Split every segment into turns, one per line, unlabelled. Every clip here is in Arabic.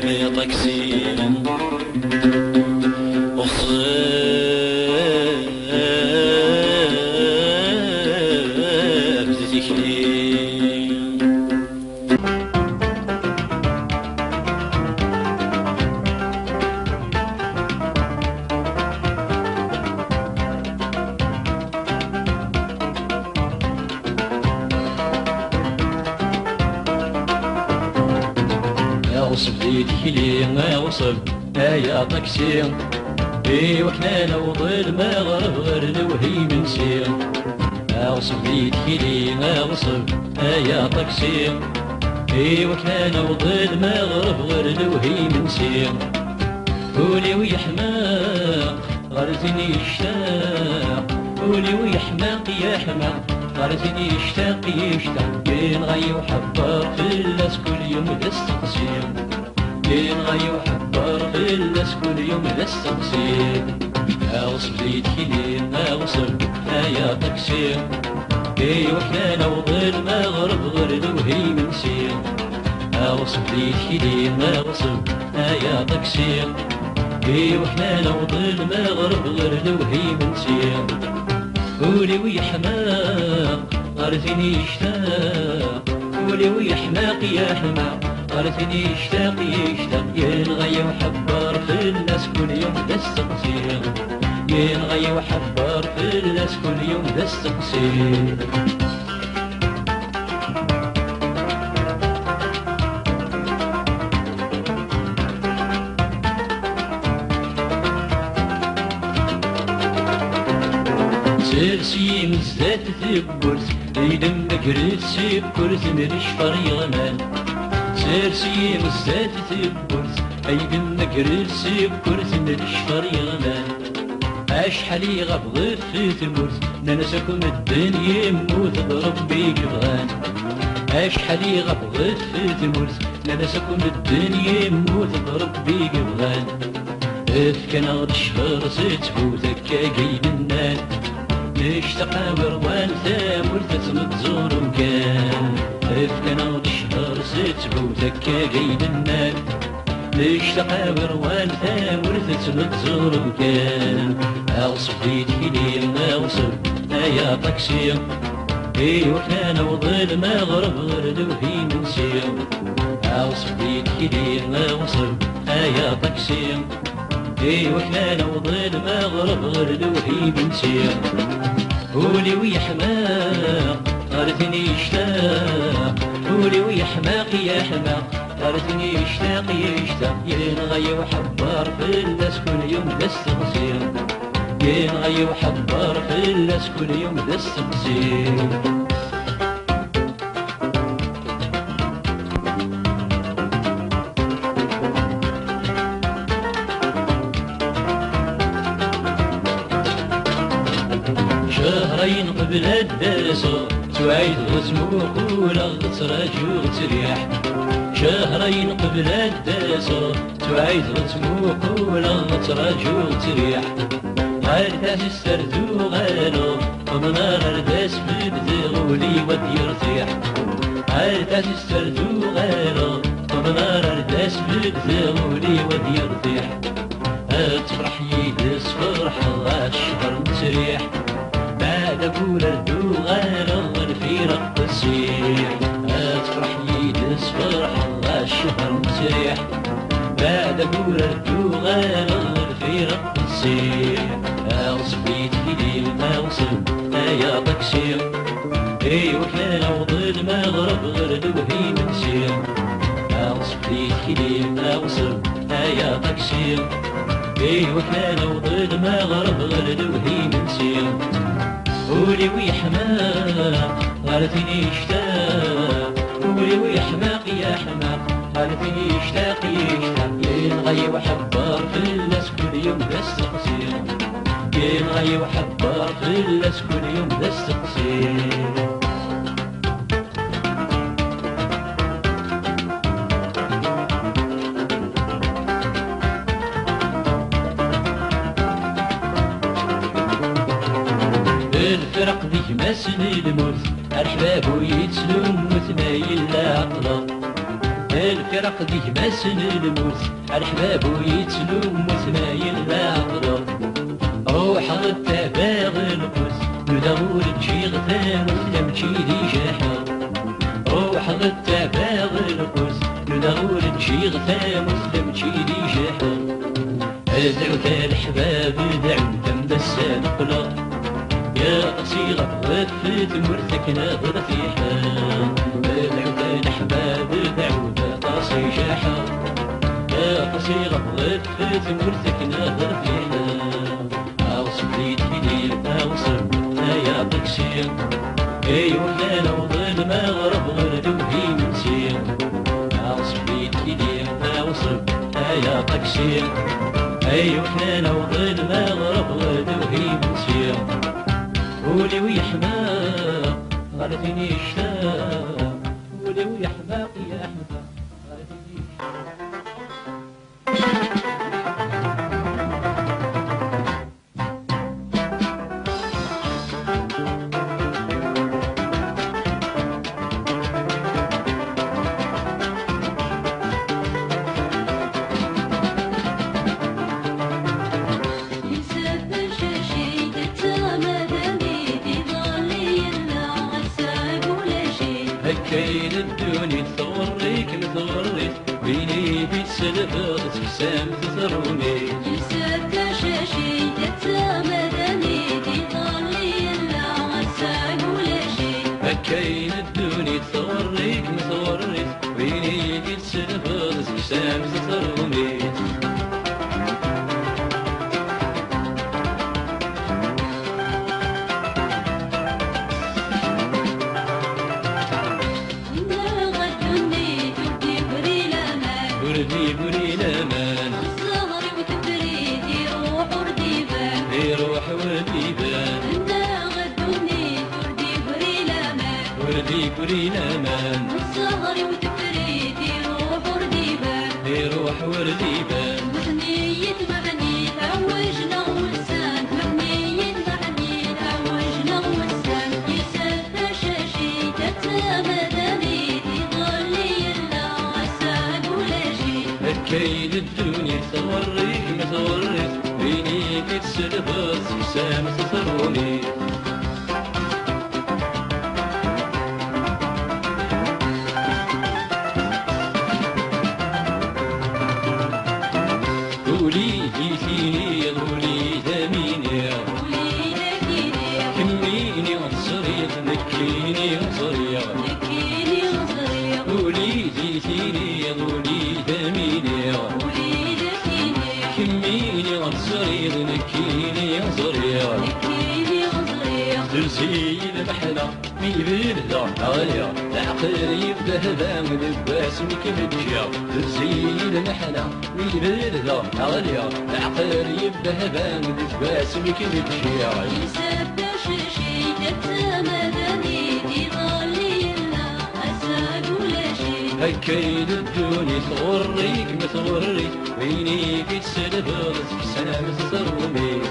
يا طاكسي
وصل ليدي لي وصل يا طاكسي وكنا نوض المغرب غير الوهي من سير وصل ليدي لي وصل يا طاكسي وكنا نوض المغرب غير الوهي من سير قولي ويحماق غرزني يشتاق قولي ويحماق يا حماق غرزني يشتاق يشتاق بين غي وحبار في الناس كل يوم تستقسيم بين غي وحبار في الناس كل يوم تستقسيم اوصل ليدي لين اوصل يا طاكسي وحنا نوض المغرب غير الوهي من سير اوصل ليدي لين اوصل يا طاكسي وحنا نوض المغرب غير الوهي من سير قولي ويحماق غرزني يشتاق قولي ويحماق يا حماق غرزني يشتاق يشتاق ينغي وحبار في الناس كل يوم تستقسيم ينغي وحبار في الناس كل يوم تستقسيم سيرسي مزات ثبرت يدم قريت سكرت مريش فريغمان سيرسي مزات ثبرت يدم قريت سكرت مريش فريغمان اشحالي غبغيت في ثمرت ننساكم الدنيا يموت بربي كبغان اشحالي غبغيت في ثمرت ننساكم الدنيا يموت بربي كبغان كان غد الشهر ستفوتك كاين النان نشتاق وروان ثامر تتمتزور مكان كان غد الشهر ستفوتك كاين النان نشتاق وروان ثامر تتمتزور مكان اوصف ليدي لين اوصل يا طاكسي وحنا نوض المغرب غير الوهي من سير اوصف ليدي لين اوصل يا طاكسي وحنا نوض المغرب غير الوهي من سير قولي ويحماق غرزني يشتاق قولي ويحماق يا حماق غرزني يشتاق يشتاق ينغي وحبار في الناس كل يوم تستقسيم ينغي وحبار في الناس كل يوم تستقسيم شهرين قبل الدراسة تعيد غزموك ولا غتراجع وتريح شهرين قبل الدراسة تعيد غزموك ولا غتراجع وتريح غالتاس السردو غالو ومنار رداس بدغ ولي ود يرتيح غالتاس السردو غالو ومنار رداس بدغ ولي ود يرتيح تفرح يدس فرح الشهر متريح أقول الدوغان في رق السيح أتفرح يدس فرح الله الشهر مسيح بعد أقول الدوغان في رق السيح أوصل بيتي لما أوصل يا طاكسي وحنا نوض المغرب غير الوهي من سير أوصل بيتي لما أوصل يا طاكسي وحنا نوض المغرب غير الوهي من سير قولي ويحماق غرزني يشتاق قولي ويحماق يا حماق غرزني يشتاق يشتاق ينغي وحبار في الناس كل يوم تستقسيم ينغي وحبار في الناس كل يوم تستقسيم الفرق ذيك ما سني الموت الحباب ويتسلم وثنايل العقلة الفرق ديه باسن الموت الحباب ويتسلم وثنايل العقلة روح التباغ القوس ندور نجي غثان ولا مشيدي جاحة روح التباغ القوس ندور نجي غثان ولا مشيدي جاحة ادعو الحباب دعو دم السان قلا يا قصيرة غفت مرتك ناظر فيها ادعو الحباب دعو قاسي جاحة يا قصيرة غفت مرتك ناظر فيها اوصل لي تفيدي اوصل يا طكسير ايوه انا وظل ما غرب غردو هي منسير اوصل لي تفيدي اوصل يا طكسير ايوه انا وظل ما غرب غردو هي منسير قولي ويا حماق غردني الشاق قولي ويا حماق يا حماق غردني كاين الدنيا تصوريك نصوريك بيني بيت سلفة تكسام تزروني
يسد شاشي تتمدني تضلي إلا غساق ولا شي
كاين الدنيا تصوريك نصوريك بيني بيت سلفة تكسام تزروني وردي بري لامان
الصغر وتبريد يروح ورديبان
يروح ورديبان
انت غدوني وردي بري لامان
وردي بري لامان
الصغر وتبريد يروح ورديبان
يروح ورديبان
مبنية مبني تعوجنا والسان مبنية مبني تعوجنا والسان يسد شاشي تتمدني تضلي إلا غساق ولا شي
كاين الدنيا تصوريك ما تصوريك بيني بيت سلفة تكسام تزروني قولي جيتيني قولي داميني
قولي لكيني
كميني وانصريق نكيني وانصريق
لكيني وصريق
قولي جيتيني قولي داميني
قولي لكيني
كميني وانصريق نكيني وانصريق
لكيني وصريق
ترسي المحنة ميبين ذا عليا العقل يبده بام لباس مكمجيا ترسي المحنة ميبين ذا عليا العقل يبده بام لباس مكمجيا
يسد شاشي تتمدني تضلي إلا غساق ولا شي
كاين الدنيا تغريك ما تغريك بيني بيت سلفة تكسام تزروني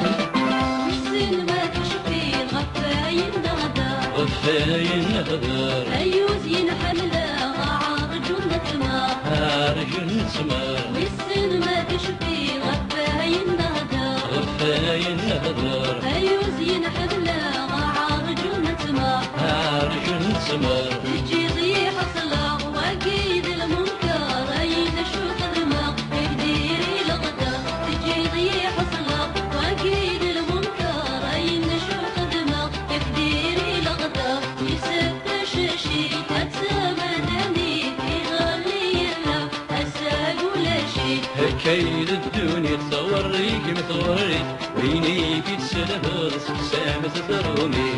والسن ما تشفي الغفاين نغدر
غفاين نهدر
أيوز ينحمل عارج ونتمر
هارج نسمر
والسن ما تشفي الغفاين نغدر
غفاين نهدر
أيوز ينحمل عارج ونتمر
هارج نسمر
تجي ضيح صلاغ وأكيد المنكر أين شو خدمة تقديري لغدر تجي ضيح صلاغ وأكيد المنكر أين شو خدمة تقديري لغدر يسد شاشي تتمدني تغلي له أساق ولا شي
كاين الدنيا تصوريك ما تغريك بيني بيت سلفة تكسام تزروني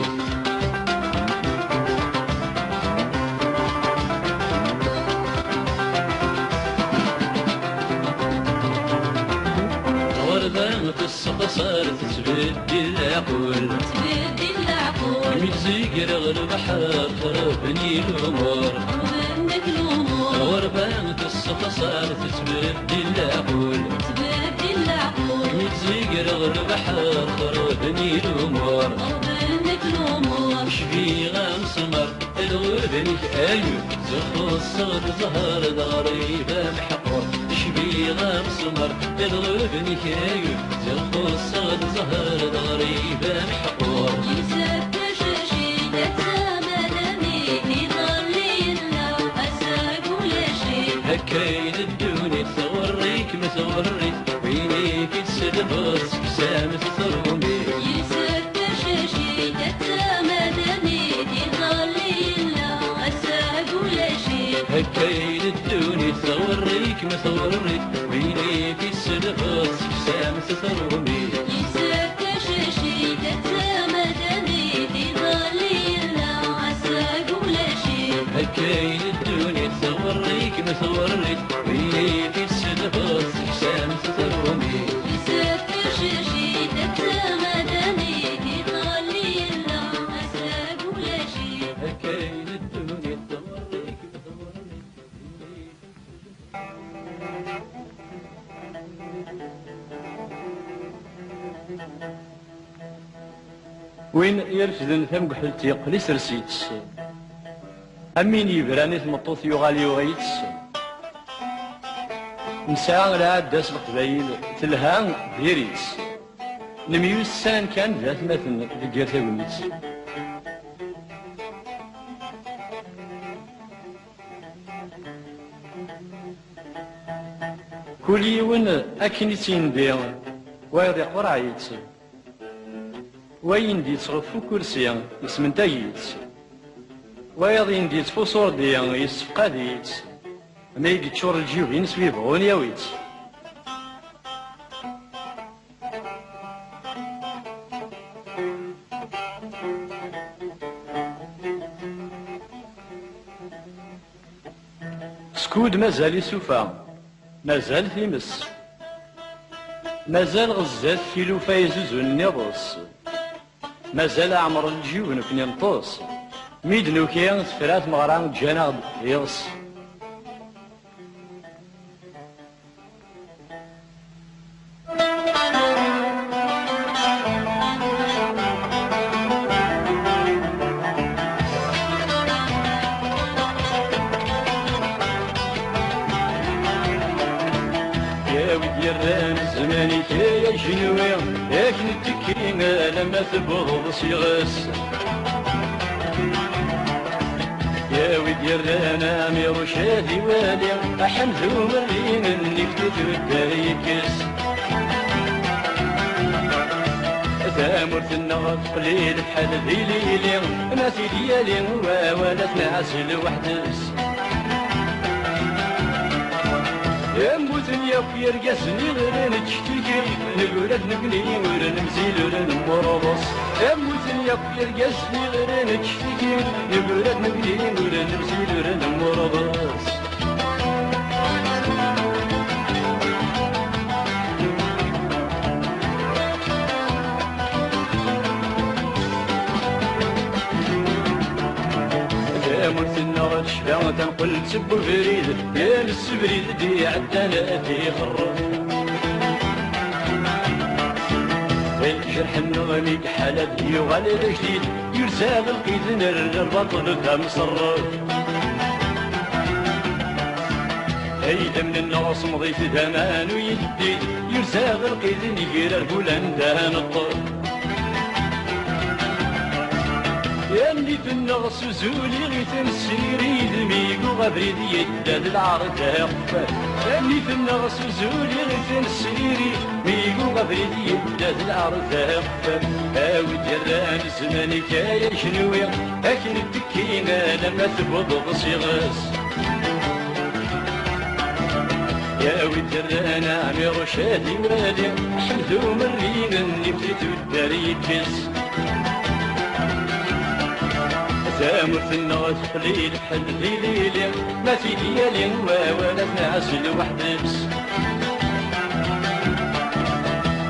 وردان في السقسار تتبدل العقول
تبدي العقول
من زيقر البحر خربني الامور
ومنك الأمور
غربان تصفصال تتبدل العقول
تبدل العقول
يتزيقر غير بحر خربني الأمور
غربنك الأمور
شبي غنسمر الغربنك أيوب زخو الصغر زهر الغريبة محقور شبي غنسمر الغربنك أيوب زخو الصغر زهر الغريبة محقور
يسد شاشيدة زمدني في ظلي اللو أساق ولا شي
هكاين الدنيا تغريك ما تغريك ويني في السدبس سامة ثرومي
يسد شاشيدة زمدني في ظلي اللو أساق ولا شي
هكاين الدنيا تغريك ما تغريك ويني في السدبس سامة ثرومي
يسد شاشيدة زمدني في ظلي اللو أساق ولا شي
هكاين الدنيا تغريك ما تغريك ويني في السدبس سامة ثرومي
يسد شاشيدة زمدني في ظلي اللو أساق ولا شي
هكاين الدنيا تغريك ما تغريك وين يرفدن تمقحل تيقلي سرسيت أمين يبراني تمطوث يغالي وغيت نساء العادة القبايل تلها ديريت نميوس سان كان ذات مثل لقير تاونيت كل يوم أكنتين دي ويضي قرعيت وين دي تغفو كرسي اسم تايت ويضين دي تفوصور دي يسفقاديت ما يجي تشور الجيوبين سوي بغون ياويت سكود مازال يسوفا مازال في مس مازال غزات في لوفا يزوز النضص مازال عمر الجيون في ننطوس ميدنو كيان سفرات مغران جانا يغص يا ودي الران زماني يا جنوي لكن التكيمة لما تبغض صيغس يا ودي الران امير شادي والي احمد ومرين انك تتودايكس ثامرت النغط قليل بحال ذي ليلي ناسي ديالي ولا تنعس لوحدس يا موتن يا كير قاسني غير نتشتكي نقول نبني غير نمزيل غير نمرضص يا موتن يا كير قاسني غير نتشتكي نقول نبني غير نمزيل غير نمرضص مرت النار شفا تنقل تسب فريد يا السبريد دي عدنا في خرج الجرح النغمي حالة يغالي جديد يرسال القيد نرجع البطل دم صرف هيدا من الناس مضيف دمان ويدي يرسال القيد نقير البولان دهان الطرف يا اللي في النغص زولي غيث السريري دميقو غبريد يداد العرض هقفة يا اللي في النغص زولي غيث السريري ميقو غبريد يداد العرض هقفة هاوي جران زمانك يا شنوية أكن التكينة لما تبض بصيغس يا ودران عمي رشادي والي حمدو مرين اللي بديتو الداري كس تامرت النغط قليل حل ليلي ما في ديالي ولا تنعزل وحدس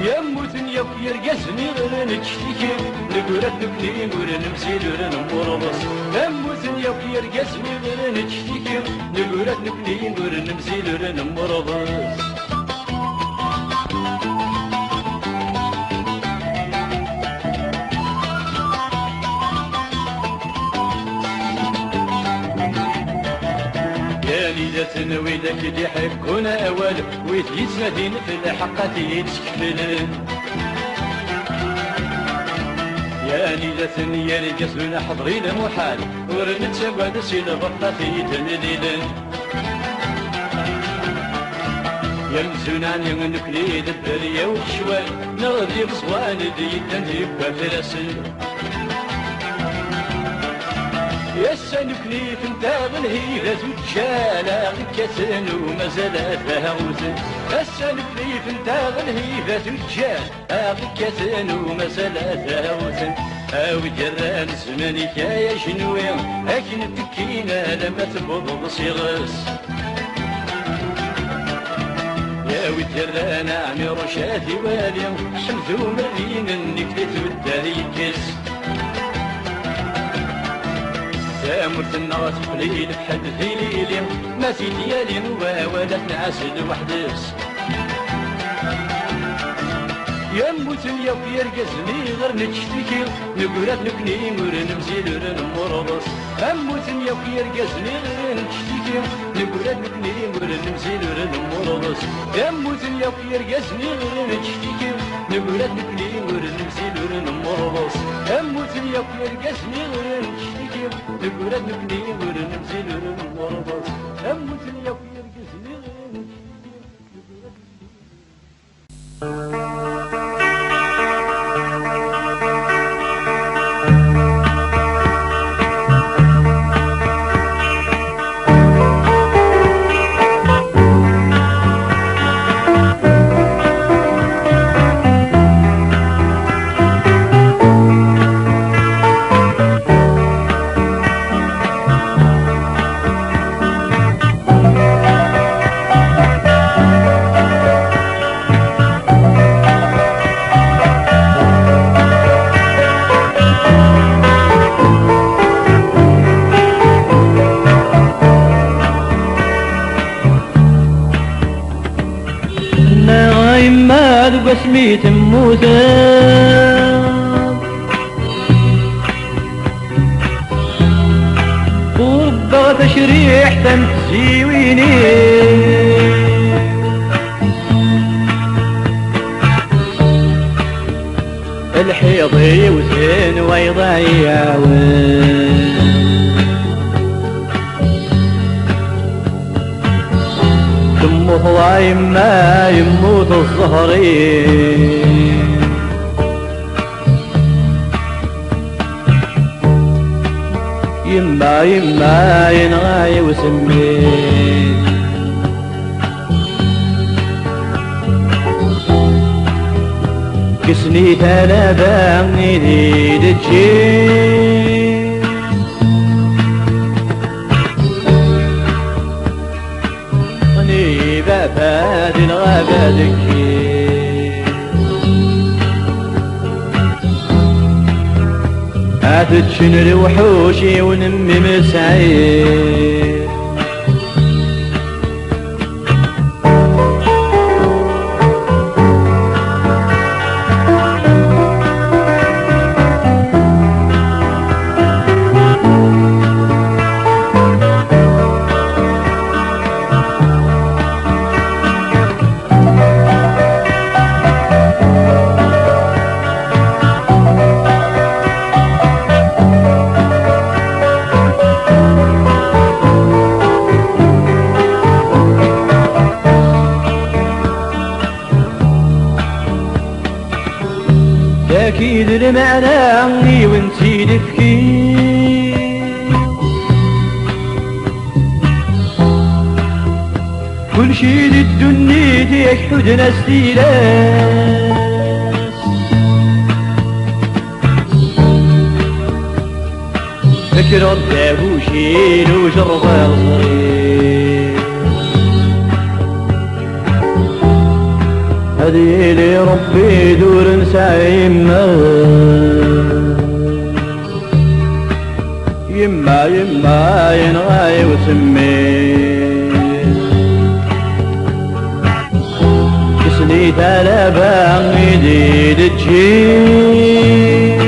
يا موتن يا كير قاسني غير نتشتكي نقولك نبني غير نمزيل غير نمرضص يا موتن يا كير قاسني غير نتشتكي نقولك نبني نقول نمزيل نمرضس يا ليلة ويلك اللي يحبكونا أول ويثيت مدين في الحقات يتشكفلن يا ليلة يا رجسنا حضرين محال ورنتشبه سين غطة في تمليلن يمزونان ينكلي الدريا والشوال نغذي بصوان ديدن يبقى فرسل يسنكني في انتاغن هيدا تجالا كسن ومازال فيها وزن يسنكني في انتاغن هيدا تجالا كسن ومازال فيها وزن او جران زمانك يا شنوي اكن تكينا لما تبض بصيغس يا وجران عمي رشادي والي حمزو مرين انك تتودى يكس مرت النار قليل بحد ذيلي ما في ديالي ولا تنعسل وحدس يموت يا يرقزني غير نتشتكي نقولك نكني نقول نمزيل نمرضس يموت يا يرقزني غير نتشتكي نقولك نكني نقول نمزيل نمرضس يموت يا يرقزني غير نتشتكي نقولك نكني نقول نمزيل نمرضس يموت يا يرقزني غير نتشتكي نقولك نكني نقول نمزيل نمرضس يموت يا يرقزني غير نتشتكي بسمي تموتا وربغ تشريح تنسيويني الحيضي وزين ويضيعون الله يما يموت الظهرين يما ينغاي وسمين كسني ثلاثة يديد الجيل باباد الغابة ذكي أتتشن الوحوشي ونمي مسعيد أكيد المعنى وانتي تفكي كل شي للدنيا يشحد ناس تيلاس فكر الدابوشين وجرب الصغير هذه لي ربي دور سعيمة يما ينغاي وسمي يقني ثلبا يدي الجيل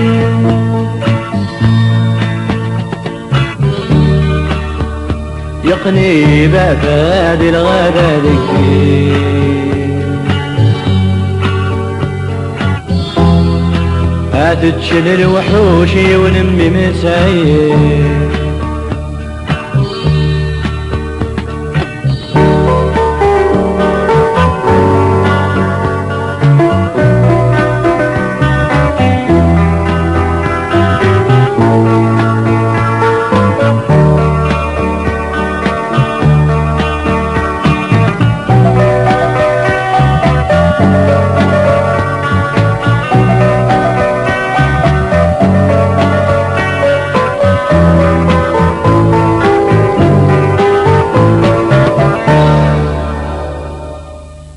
يقني بفادي الغدا هاتتشل الوحوش ونمي مسايل